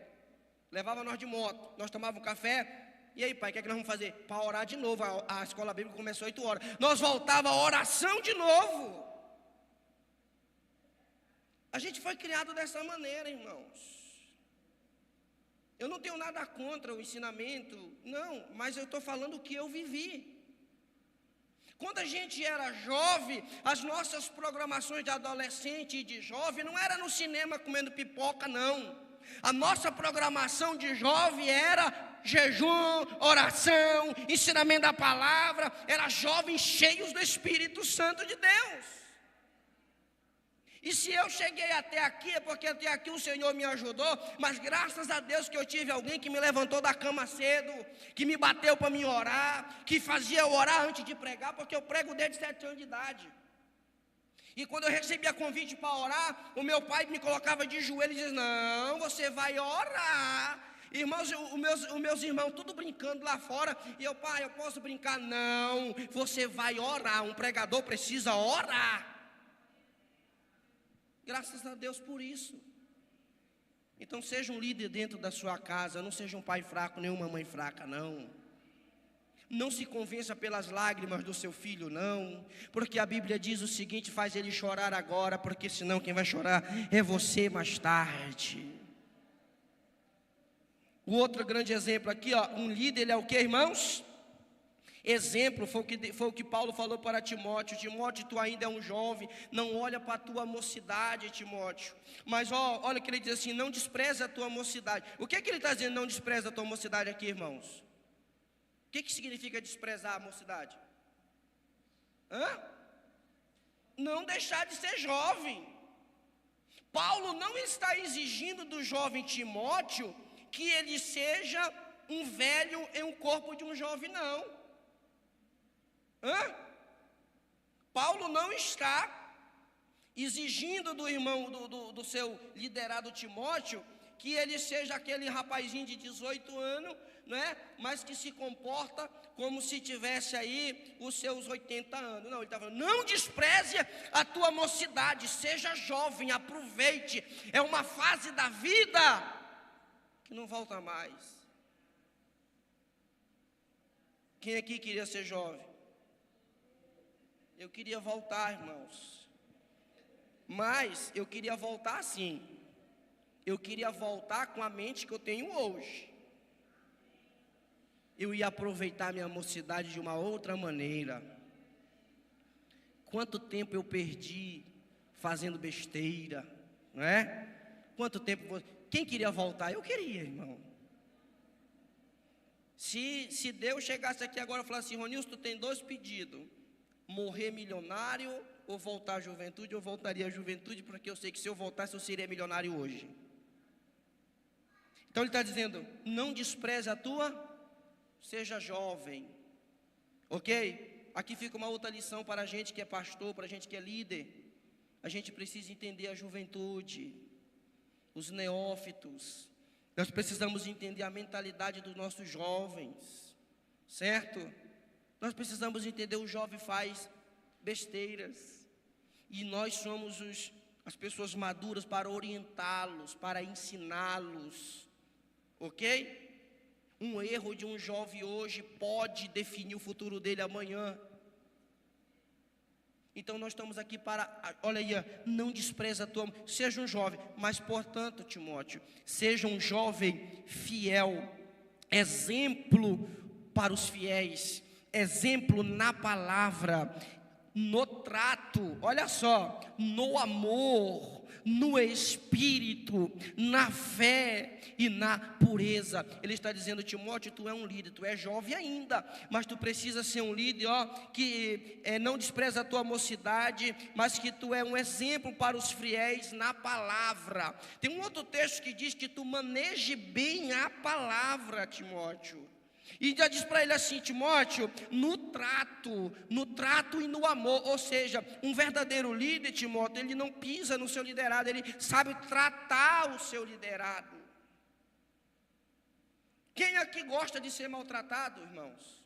Levava nós de moto, nós tomávamos um café. E aí, pai, o que é que nós vamos fazer? Para orar de novo. A escola bíblica começou às 8 horas. Nós voltava a oração de novo. A gente foi criado dessa maneira, irmãos. Eu não tenho nada contra o ensinamento, não, mas eu estou falando o que eu vivi. Quando a gente era jovem, as nossas programações de adolescente e de jovem não era no cinema comendo pipoca, não. A nossa programação de jovem era jejum, oração, ensinamento da palavra. Era jovens cheios do Espírito Santo de Deus. E se eu cheguei até aqui, é porque até aqui o Senhor me ajudou. Mas graças a Deus que eu tive alguém que me levantou da cama cedo, que me bateu para me orar, que fazia eu orar antes de pregar, porque eu prego desde 7 anos de idade. E quando eu recebia convite para orar, o meu pai me colocava de joelho e dizia: não, você vai orar. Irmãos, os meus irmãos tudo brincando lá fora. E eu: pai, eu posso brincar? Não, você vai orar. Um pregador precisa orar. Graças a Deus por isso. Então seja um líder dentro da sua casa, não seja um pai fraco, nem uma mãe fraca, não. Não se convença pelas lágrimas do seu filho, não. Porque a Bíblia diz o seguinte: faz ele chorar agora, porque senão quem vai chorar é você mais tarde. O outro grande exemplo aqui, ó, um líder, ele é o que, irmãos? Exemplo, foi o que Paulo falou para Timóteo: Timóteo, tu ainda é um jovem, não olha para a tua mocidade, Timóteo. Mas olha o que ele diz assim: não despreza a tua mocidade. O que é que ele está dizendo, não despreza a tua mocidade aqui, irmãos? O que significa desprezar a mocidade? Não deixar de ser jovem. Paulo não está exigindo do jovem Timóteo que ele seja um velho em um corpo de um jovem, não. Paulo não está exigindo do irmão, do seu liderado Timóteo, que ele seja aquele rapazinho de 18 anos, né, mas que se comporta como se tivesse aí os seus 80 anos. Não, ele está falando: não despreze a tua mocidade, seja jovem, aproveite. É uma fase da vida que não volta mais. Quem aqui queria ser jovem? Eu queria voltar, irmãos. Mas eu queria voltar assim. Eu queria voltar com a mente que eu tenho hoje. Eu ia aproveitar minha mocidade de uma outra maneira. Quanto tempo eu perdi fazendo besteira, não é? Quanto tempo... Quem queria voltar? Eu queria, irmão. Se Deus chegasse aqui agora e falasse assim: Ronilson, tu tem 2 pedidos: morrer milionário ou voltar à juventude. Eu voltaria à juventude, porque eu sei que se eu voltasse eu seria milionário hoje. Então ele está dizendo: não despreze a tua, seja jovem, ok? Aqui fica uma outra lição para a gente que é pastor, para a gente que é líder. A gente precisa entender a juventude, os neófitos. Nós precisamos entender a mentalidade dos nossos jovens, certo? Nós precisamos entender: o jovem faz besteiras, e nós somos as pessoas maduras para orientá-los, para ensiná-los, ok? Um erro de um jovem hoje pode definir o futuro dele amanhã. Então nós estamos aqui para, olha aí, não despreza a tua, seja um jovem, mas portanto, Timóteo, seja um jovem fiel, exemplo para os fiéis, exemplo na palavra, no trato, olha só, no amor, no espírito, na fé e na pureza. Ele está dizendo: Timóteo, tu é um líder, tu é jovem ainda, mas tu precisa ser um líder, que não despreza a tua mocidade, mas que tu é um exemplo para os fiéis na palavra. Tem um outro texto que diz que tu maneje bem a palavra, Timóteo. E já diz para ele assim: Timóteo, no trato e no amor. Ou seja, um verdadeiro líder, Timóteo, ele não pisa no seu liderado, ele sabe tratar o seu liderado. Quem aqui gosta de ser maltratado, irmãos?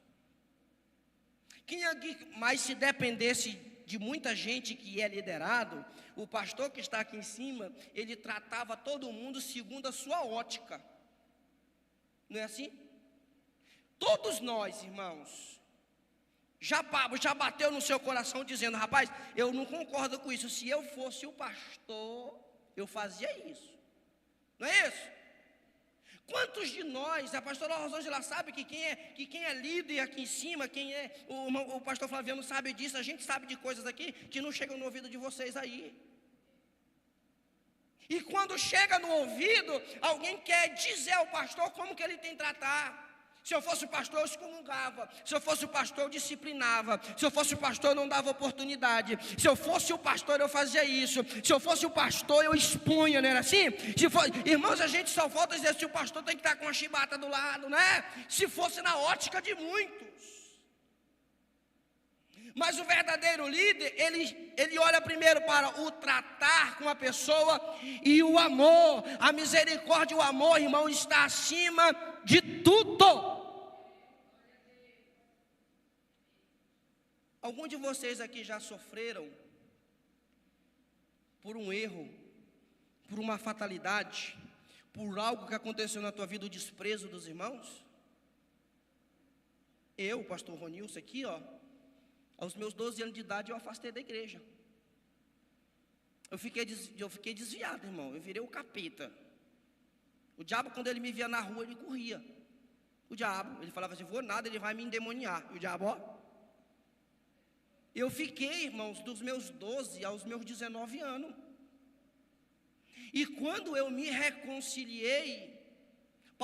Quem aqui, mas se dependesse de muita gente que é liderado, o pastor que está aqui em cima, ele tratava todo mundo segundo a sua ótica. Não é assim? Todos nós, irmãos, já bateu no seu coração dizendo: rapaz, eu não concordo com isso. Se eu fosse o pastor, eu fazia isso. Não é isso? Quantos de nós, a pastora Rosângela sabe que quem é líder aqui em cima, o pastor Flaviano sabe disso, a gente sabe de coisas aqui que não chegam no ouvido de vocês aí. E quando chega no ouvido, alguém quer dizer ao pastor como que ele tem que tratar. Se eu fosse o pastor, eu excomungava. Se eu fosse o pastor, eu disciplinava. Se eu fosse o pastor, eu não dava oportunidade. Se eu fosse o pastor, eu fazia isso. Se eu fosse o pastor, eu expunha, não era assim? Irmãos, a gente só falta dizer se o pastor tem que estar com a chibata do lado, né? Se fosse na ótica de muitos. Mas o verdadeiro líder, ele olha primeiro para o tratar com a pessoa e o amor. A misericórdia e o amor, irmão, está acima de tudo. Alguns de vocês aqui já sofreram por um erro, por uma fatalidade, por algo que aconteceu na tua vida, o desprezo dos irmãos? Eu, pastor Ronilson, aqui, aos meus 12 anos de idade, eu afastei da igreja. Eu fiquei desviado, irmão. Eu virei o capeta. O diabo, quando ele me via na rua, ele corria. O diabo, ele falava assim: vou nada, ele vai me endemoniar. E o diabo, eu fiquei, irmãos, dos meus 12 aos meus 19 anos. E quando eu me reconciliei,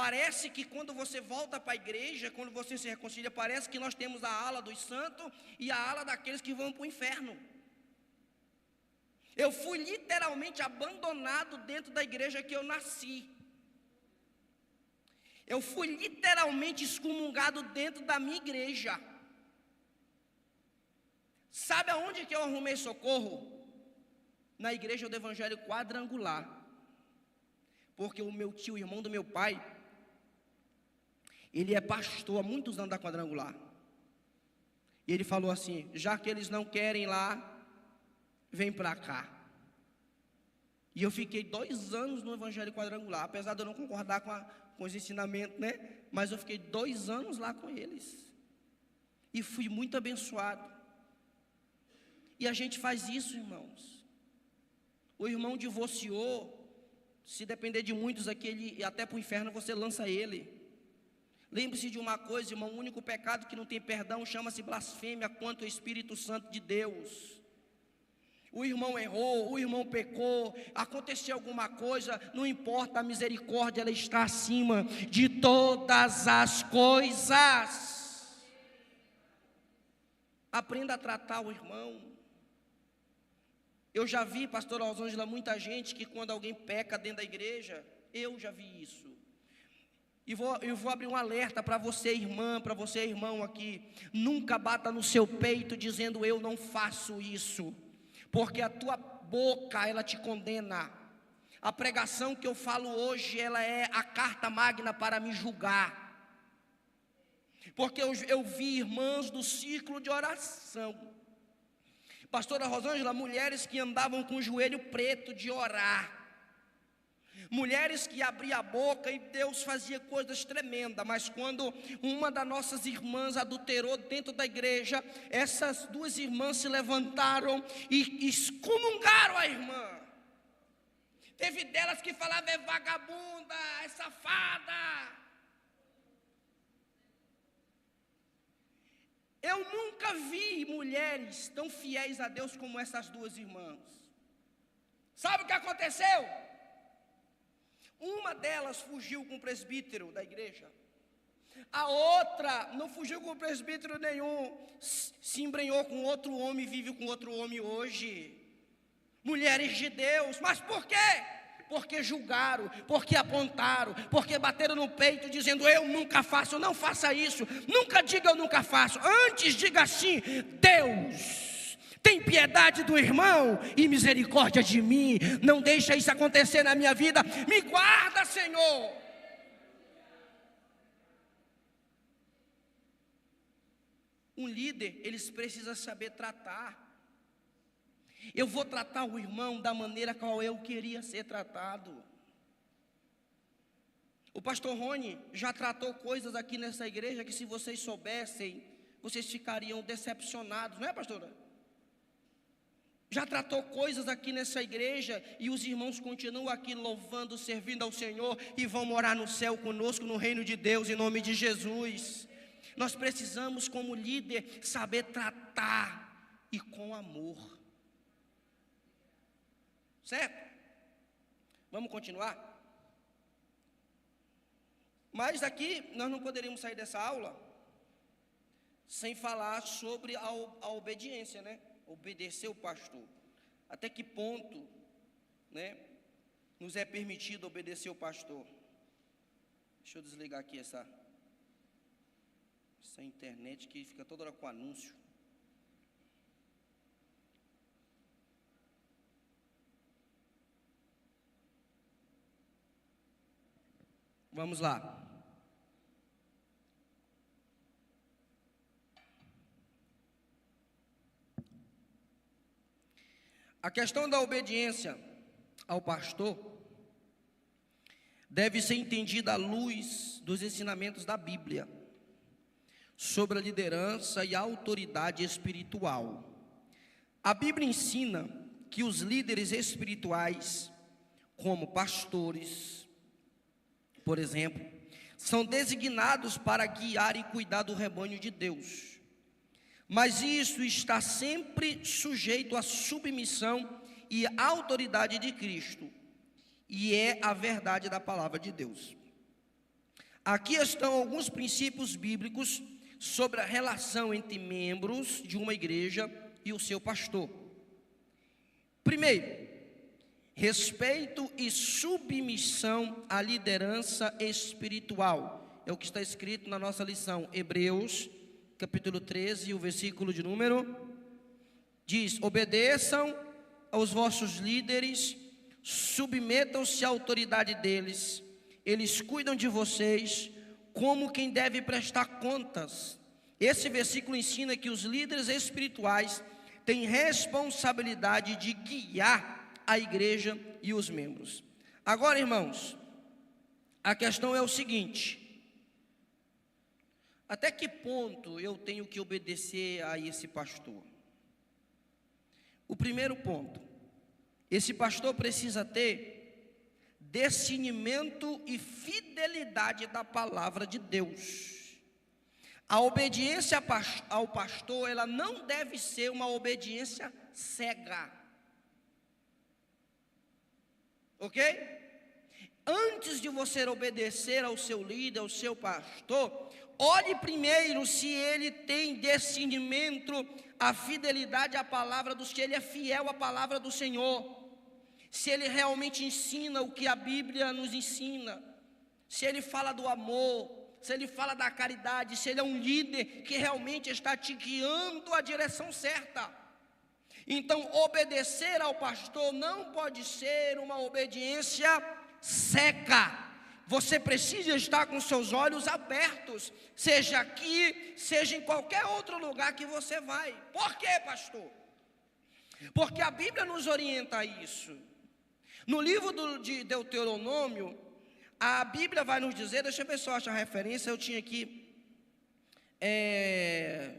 parece que quando você volta para a igreja, quando você se reconcilia, parece que nós temos a ala dos santos e a ala daqueles que vão para o inferno. Eu fui literalmente abandonado dentro da igreja que eu nasci. Eu fui literalmente excomungado dentro da minha igreja. Sabe aonde que eu arrumei socorro? Na igreja do Evangelho Quadrangular. Porque o meu tio, irmão do meu pai, ele é pastor há muitos anos da Quadrangular. E ele falou assim: já que eles não querem lá, vem para cá. E eu fiquei 2 anos no Evangelho Quadrangular, apesar de eu não concordar com os ensinamentos, né? Mas eu fiquei 2 anos lá com eles. E fui muito abençoado. E a gente faz isso, irmãos. O irmão divorciou, se depender de muitos aqui, ele, até para o inferno você lança ele. Lembre-se de uma coisa, irmão: o único pecado que não tem perdão chama-se blasfêmia contra o Espírito Santo de Deus. O irmão errou, o irmão pecou, aconteceu alguma coisa, não importa, a misericórdia, ela está acima de todas as coisas. Aprenda a tratar o irmão. Eu já vi, pastor Rosângela, muita gente que quando alguém peca dentro da igreja, eu já vi isso. E eu vou abrir um alerta para você, irmã, para você, irmão aqui: nunca bata no seu peito dizendo eu não faço isso, porque a tua boca, ela te condena. A pregação que eu falo hoje, ela é a carta magna para me julgar. Porque eu vi irmãs do ciclo de oração, pastora Rosângela, mulheres que andavam com o joelho preto de orar, mulheres que abriam a boca e Deus fazia coisas tremendas. Mas quando uma das nossas irmãs adulterou dentro da igreja, essas 2 irmãs se levantaram e excomungaram a irmã. Teve delas que falavam: é vagabunda, é safada. Eu nunca vi mulheres tão fiéis a Deus como essas 2 irmãs. Sabe o que aconteceu? Uma delas fugiu com o presbítero da igreja. A outra não fugiu com o presbítero nenhum, se embrenhou com outro homem e vive com outro homem hoje. Mulheres de Deus. Mas por quê? Porque julgaram, porque apontaram, porque bateram no peito dizendo eu nunca faço. Não faça isso, nunca diga eu nunca faço. Antes diga assim: Deus, tem piedade do irmão e misericórdia de mim. Não deixa isso acontecer na minha vida. Me guarda, Senhor. Um líder, eles precisam saber tratar. Eu vou tratar o irmão da maneira qual eu queria ser tratado. O pastor Rony já tratou coisas aqui nessa igreja que, se vocês soubessem, vocês ficariam decepcionados, não é, pastora? Já tratou coisas aqui nessa igreja e os irmãos continuam aqui louvando, servindo ao Senhor e vão morar no céu conosco, no reino de Deus, em nome de Jesus. Nós precisamos, como líder, saber tratar e com amor. Certo? Vamos continuar? Mas aqui nós não poderíamos sair dessa aula sem falar sobre a obediência, né? Obedecer o pastor. Até que ponto, né, nos é permitido obedecer o pastor? Deixa eu desligar aqui essa internet que fica toda hora com anúncio. Vamos lá. A questão da obediência ao pastor deve ser entendida à luz dos ensinamentos da Bíblia sobre a liderança e a autoridade espiritual. A Bíblia ensina que os líderes espirituais, como pastores, por exemplo, são designados para guiar e cuidar do rebanho de Deus. Mas isso está sempre sujeito à submissão e à autoridade de Cristo. E é a verdade da palavra de Deus. Aqui estão alguns princípios bíblicos sobre a relação entre membros de uma igreja e o seu pastor. Primeiro, respeito e submissão à liderança espiritual. É o que está escrito na nossa lição, Hebreus, capítulo 13, o versículo de número, diz: obedeçam aos vossos líderes, submetam-se à autoridade deles, eles cuidam de vocês como quem deve prestar contas. Esse versículo ensina que os líderes espirituais têm responsabilidade de guiar a igreja e os membros. Agora, irmãos, a questão é o seguinte: até que ponto eu tenho que obedecer a esse pastor? O primeiro ponto, esse pastor precisa ter discernimento e fidelidade da palavra de Deus. A obediência ao pastor, ela não deve ser uma obediência cega. Ok? Antes de você obedecer ao seu líder, ao seu pastor, olhe primeiro se ele tem discernimento, a fidelidade à palavra do Senhor, ele é fiel à palavra do Senhor. Se ele realmente ensina o que a Bíblia nos ensina, se ele fala do amor, se ele fala da caridade, se ele é um líder que realmente está te guiando à direção certa. Então, obedecer ao pastor não pode ser uma obediência cega. Você precisa estar com seus olhos abertos, seja aqui, seja em qualquer outro lugar que você vai. Por quê, pastor? Porque a Bíblia nos orienta a isso. No livro de Deuteronômio, a Bíblia vai nos dizer, deixa eu ver se eu acho a referência, eu tinha aqui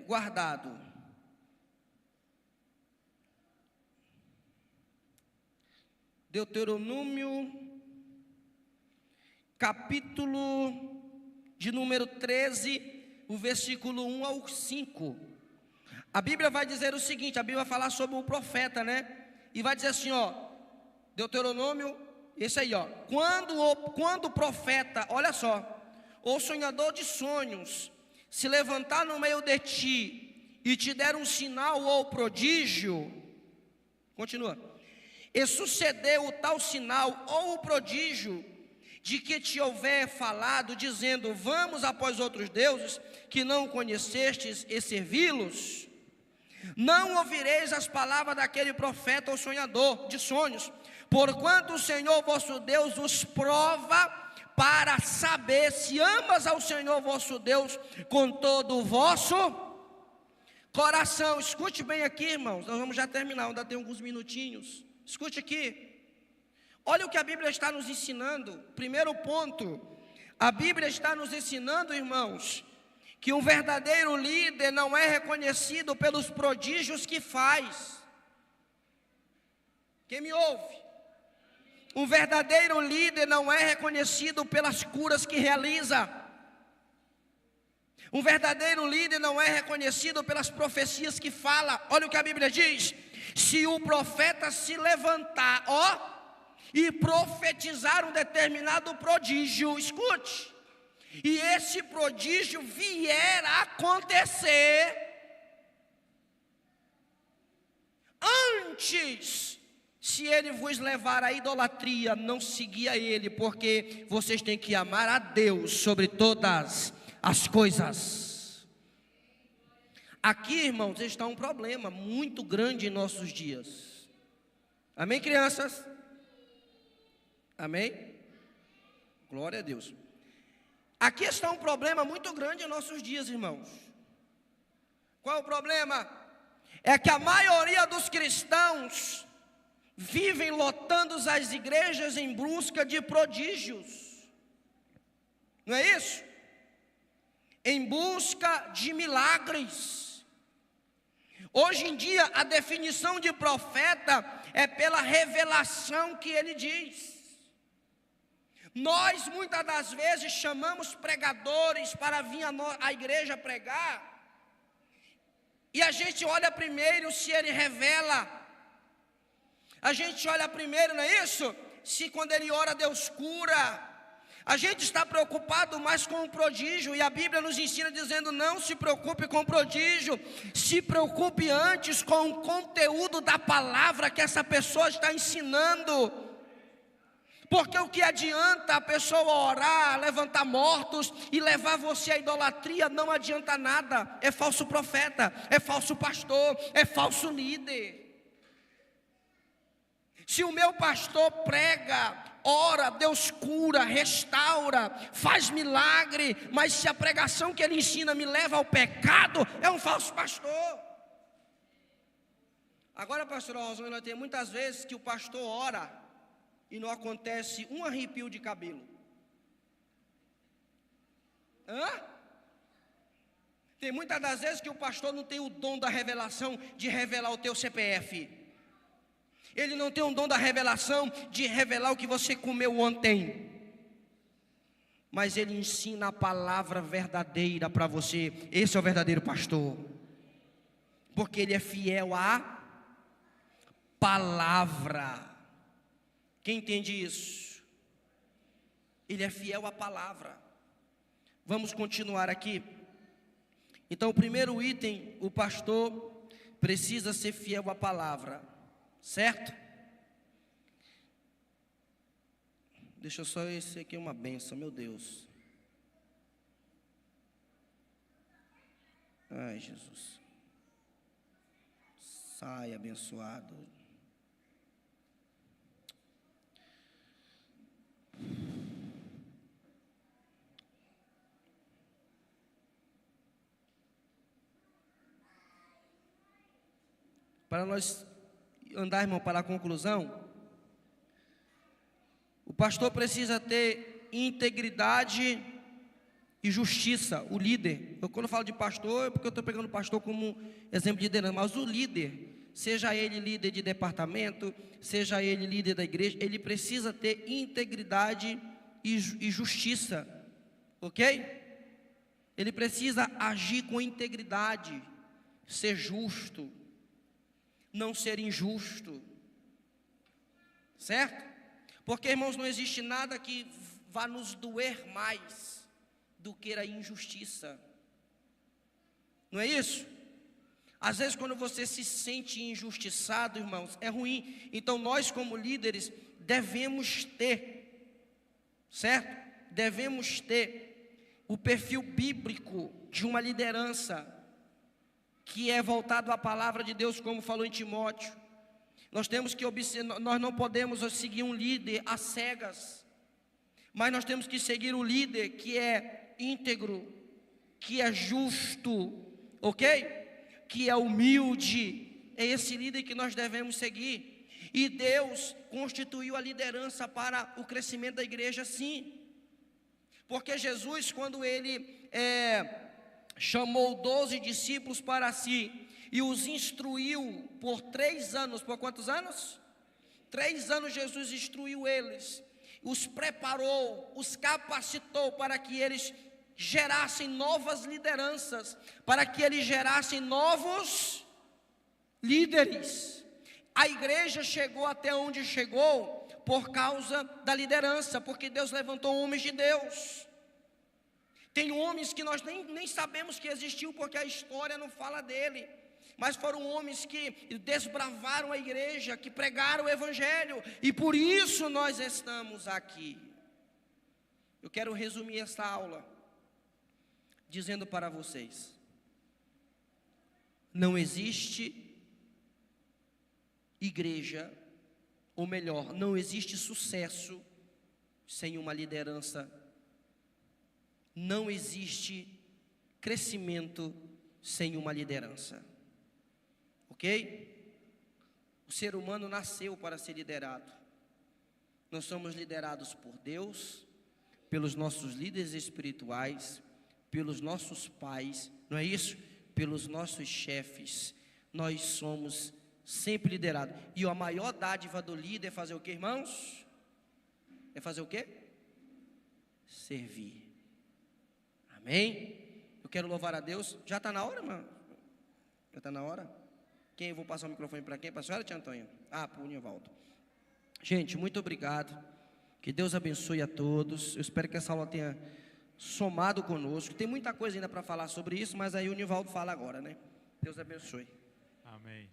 guardado. Deuteronômio, capítulo de número 13, o versículo 1 ao 5. A Bíblia vai dizer o seguinte, a Bíblia vai falar sobre o profeta, né? E vai dizer assim, ó, Deuteronômio, esse aí, ó. Quando o profeta, olha só, ou sonhador de sonhos, se levantar no meio de ti e te der um sinal ou prodígio, continua, e sucedeu o tal sinal ou o prodígio de que te houver falado, dizendo, vamos após outros deuses que não conhecestes e servi-los, não ouvireis as palavras daquele profeta ou sonhador de sonhos, porquanto o Senhor vosso Deus os prova para saber se amas ao Senhor vosso Deus com todo o vosso coração. Escute bem aqui, irmãos, nós vamos já terminar, ainda tem alguns minutinhos. Escute aqui. Olha o que a Bíblia está nos ensinando. Primeiro ponto, a Bíblia está nos ensinando, irmãos, que um verdadeiro líder não é reconhecido pelos prodígios que faz. Quem me ouve? Um verdadeiro líder não é reconhecido pelas curas que realiza. Um verdadeiro líder não é reconhecido pelas profecias que fala. Olha o que a Bíblia diz: se o profeta se levantar, e profetizar um determinado prodígio, escute, e esse prodígio vier a acontecer, antes, se ele vos levar à idolatria, não seguia ele, porque vocês têm que amar a Deus sobre todas as coisas. Aqui, irmãos, está um problema muito grande em nossos dias. Amém, crianças? Amém? Glória a Deus. Aqui está um problema muito grande em nossos dias, irmãos. Qual é o problema? É que a maioria dos cristãos vivem lotando as igrejas em busca de prodígios. Não é isso? Em busca de milagres. Hoje em dia, a definição de profeta é pela revelação que ele diz. Nós, muitas das vezes, chamamos pregadores para vir à igreja pregar, e a gente olha primeiro se ele revela. A gente olha primeiro, não é isso? Se quando ele ora, Deus cura. A gente está preocupado mais com o prodígio, e a Bíblia nos ensina dizendo: não se preocupe com o prodígio, se preocupe antes com o conteúdo da palavra que essa pessoa está ensinando. Porque o que adianta a pessoa orar, levantar mortos e levar você à idolatria? Não adianta nada. É falso profeta, é falso pastor, é falso líder. Se o meu pastor prega, ora, Deus cura, restaura, faz milagre, mas se a pregação que ele ensina me leva ao pecado, é um falso pastor. Agora, pastor Rosângela, nós temos muitas vezes que o pastor ora e não acontece um arrepio de cabelo. Tem muitas das vezes que o pastor não tem o dom da revelação de revelar o teu CPF. Ele não tem o dom da revelação de revelar o que você comeu ontem. Mas ele ensina a palavra verdadeira para você. Esse é o verdadeiro pastor. Porque ele é fiel à palavra. Quem entende isso? Ele é fiel à palavra. Vamos continuar aqui. Então, o primeiro item, o pastor precisa ser fiel à palavra, certo? Deixa eu só, esse aqui é uma benção, meu Deus. Ai, Jesus. Sai abençoado. Para nós andarmos para a conclusão, o pastor precisa ter integridade e justiça, o líder. Quando eu falo de pastor, é porque eu estou pegando o pastor como exemplo de liderança, mas o líder, seja ele líder de departamento, seja ele líder da igreja, ele precisa ter integridade e justiça, ok? Ele precisa agir com integridade, ser justo, não ser injusto, certo? Porque, irmãos, não existe nada que vá nos doer mais do que a injustiça, não é isso? Às vezes quando você se sente injustiçado, irmãos, é ruim. Então nós como líderes devemos ter, certo? Devemos ter o perfil bíblico de uma liderança que é voltado à palavra de Deus, como falou em Timóteo. Nós temos que nós não podemos seguir um líder às cegas, mas nós temos que seguir o líder que é íntegro, que é justo, ok? Que é humilde. É esse líder que nós devemos seguir. E Deus constituiu a liderança para o crescimento da igreja, sim. Porque Jesus, quando ele chamou 12 discípulos para si e os instruiu por 3 anos. Por quantos anos? 3 anos Jesus instruiu eles, os preparou, os capacitou para que eles gerassem novas lideranças, para que eles gerassem novos líderes. A igreja chegou até onde chegou por causa da liderança, porque Deus levantou homens de Deus. Tem homens que nós nem sabemos que existiu, porque a história não fala dele, mas foram homens que desbravaram a igreja, que pregaram o evangelho, e por isso nós estamos aqui. Eu quero resumir esta aula dizendo para vocês: não existe igreja, ou melhor, não existe sucesso sem uma liderança. Não existe crescimento sem uma liderança, ok? O ser humano nasceu para ser liderado. Nós somos liderados por Deus, pelos nossos líderes espirituais, pelos nossos pais, não é isso? Pelos nossos chefes. Nós somos sempre liderados. E a maior dádiva do líder é fazer o que, irmãos? É fazer o quê? Servir. Amém? Eu quero louvar a Deus. Já está na hora, mano? Já está na hora? Quem? Eu vou passar o microfone para quem? Para a senhora, tia Antônia? Para o Nivaldo. Gente, muito obrigado. Que Deus abençoe a todos. Eu espero que essa aula tenha somado conosco. Tem muita coisa ainda para falar sobre isso, mas aí o Nivaldo fala agora, né? Deus abençoe. Amém.